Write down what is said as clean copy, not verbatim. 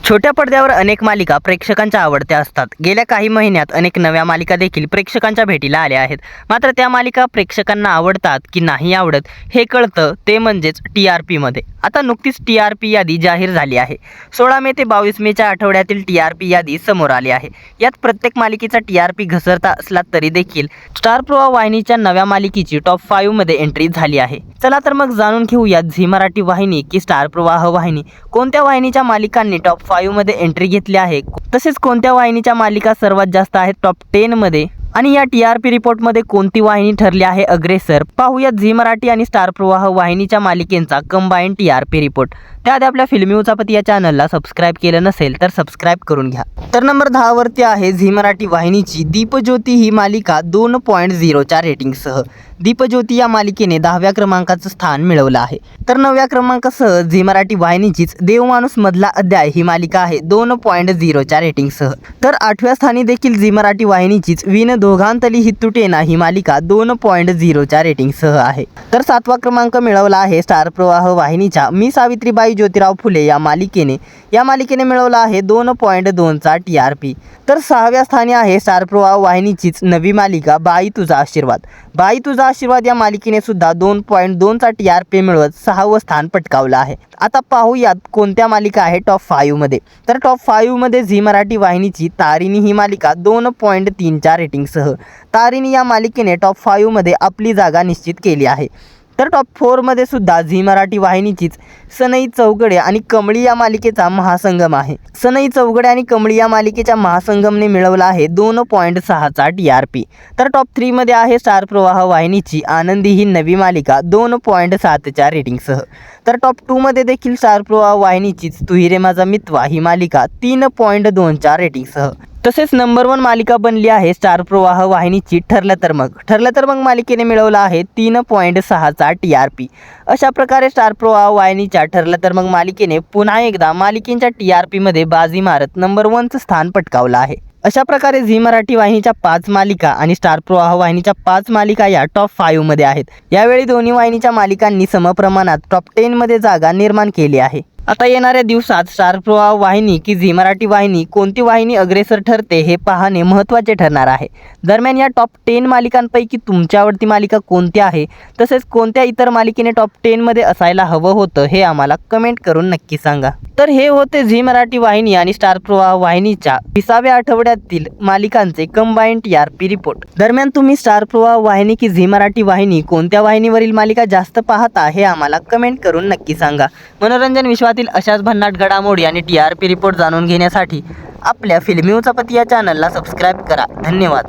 छोट्या पडद्यावर अनेक मालिका प्रेक्षकांच्या आवडत्या असतात. गेल्या काही महिन्यात अनेक नव्या मालिका देखील प्रेक्षकांच्या भेटीला आल्या आहेत. मात्र त्या मालिका प्रेक्षकांना आवडतात की नाही आवडत हे कळतं ते म्हणजेच TRPमध्ये. आता नुकतीच TRP यादी जाहीर झाली आहे. 16 मे ते 22 मेच्या आठवड्यातील TRP यादी समोर आली आहे. यात प्रत्येक मालिकेचा TRP घसरता असला तरी देखील स्टार प्रवाह वाहिनीच्या नव्या मालिकेची टॉप 5 मध्ये एंट्री झाली आहे. चला तर मग जाणून घेऊयात झी मराठी वाहिनी की स्टार प्रवाह वाहिनी कोणत्या वाहिनीच्या मालिकांनी टॉप 5 मध्ये एंट्री घेतली आहे, तसेच कोणत्या वाहिनीच्या मालिका सर्वात जास्त आहेत टॉप 10 मध्ये आणि या TRP रिपोर्टमध्ये कोणती वाहिनी ठरली आहे अग्रेसर. पाहूयात झी मराठी आणि स्टार प्रवाह वाहिनीच्या मालिकेंचा कंबाईन TRP रिपोर्ट. त्याआधी आपल्या फिल्मी उचापती या चॅनलला सबस्क्राईब केलं नसेल तर सबस्क्राईब करून घ्या. तर नंबर 10 वरती आहे झी मराठी वाहिनीची दीपज्योती ही मालिका 2.0च्या रेटिंगसह. दीपज्योती या मालिकेने 10व्या क्रमांकाचं स्थान मिळवलं आहे. तर 9व्या क्रमांकासह झी मराठी वाहिनीचीच देवमाणूस मधला अध्याय ही मालिका आहे 2.0च्या रेटिंगसह. तर 8व्या स्थानी देखील झी मराठी वाहिनीचीच विन दोघांतली हित्तुटेना ही मालिका 2.0च्या रेटिंगसह आहे. तर 7वा क्रमांक मिळवला आहे स्टार प्रवाह वाहिनीच्या मी सावित्रीबाई ज्योतिराव फुले या मालिकेने मिळवला आहे 2.2चा TRP. तर 6व्या स्थानी आहे स्टार प्रवाह वाहिनीचीच नवी मालिका बाई तुझा आशीर्वाद. बाई तुझा आशीर्वाद या मालिकेने सुद्धा 2.2चा TRP मिळवत 6वं स्थान पटकावलं आहे. आता पाहूयात कोणत्या मालिका आहे टॉप 5 मध्ये. तर टॉप 5 मध्ये झी मराठी वाहिनीची तारिणी ही मालिका 2.3च्या रेटिंगसह. तारिणी या मालिकेने टॉप 5 मध्ये आपली जागा निश्चित केली आहे. तर टॉप 4 मध्ये सुद्धा झी मराठी वाहिनीचीच सनई चौघडे आणि कमळी या मालिकेचा महासंगम आहे. सनई चौघडे आणि कमळी या मालिकेच्या महासंगमने मिळवला आहे 2.6चा TRP. तर टॉप 3 मध्ये आहे स्टार प्रवाह वाहिनीची आनंदी ही नवी मालिका 2.7च्या रेटिंगसह. तर टॉप 2 मध्ये देखील स्टार प्रवाह वाहिनीचीच तू रे माझा मितवा ही मालिका 3.2च्या रेटिंगसह. तसेच नंबर 1 मालिका बनली आहे स्टार प्रवाह वाहिनीची ठरलं तर मग मालिकेने मिळवला आहे 3.6चा TRP. अशा प्रकारे स्टार प्रवाह वाहिनीच्या ठरलं तर मग मालिकेने पुन्हा एकदा मालिकेच्या TRP मध्ये बाजी मारत नंबर 1चं स्थान पटकावलं आहे. अशा प्रकारे झी मराठी वाहिनीच्या 5 मालिका आणि स्टार प्रवाह वाहिनीच्या 5 मालिका या टॉप 5 मध्ये आहेत. यावेळी दोन्ही वाहिनीच्या मालिकांनी समप्रमाणात टॉप 10 मध्ये जागा निर्माण केली आहे. आता येणाऱ्या दिवसात स्टार प्रवाह वाहिनी की झी मराठी वाहिनी कोणती वाहिनी अग्रेसर ठरते हे पाहणे महत्त्वाचे ठरणार आहे. दरम्यान या टॉप 10 मालिकांपैकी तुमची आवडती मालिका कोणती आहे, तसेच कोणत्या इतर मालिकेने टॉप 10 मध्ये असायला हवं होतं हे आम्हाला कमेंट करून नक्की सांगा. तर हे होते झी मराठी वाहिनी आणि स्टार प्रवाह वाहिनीच्या 20व्या आठवड्यातील मालिकांचे कंबाईन TRP रिपोर्ट. दरम्यान तुम्ही स्टार प्रवाह वाहिनी की झी मराठी वाहिनी कोणत्या वाहिनीवरील मालिका जास्त पाहता हे आम्हाला कमेंट करून नक्की सांगा. मनोरंजन विश्वातील अशाच भन्नाट घडामोडी आणि TRP रिपोर्ट जाणून घेण्यासाठी आपल्या फिल्मी उचापती या चॅनलला सबस्क्राईब करा. धन्यवाद.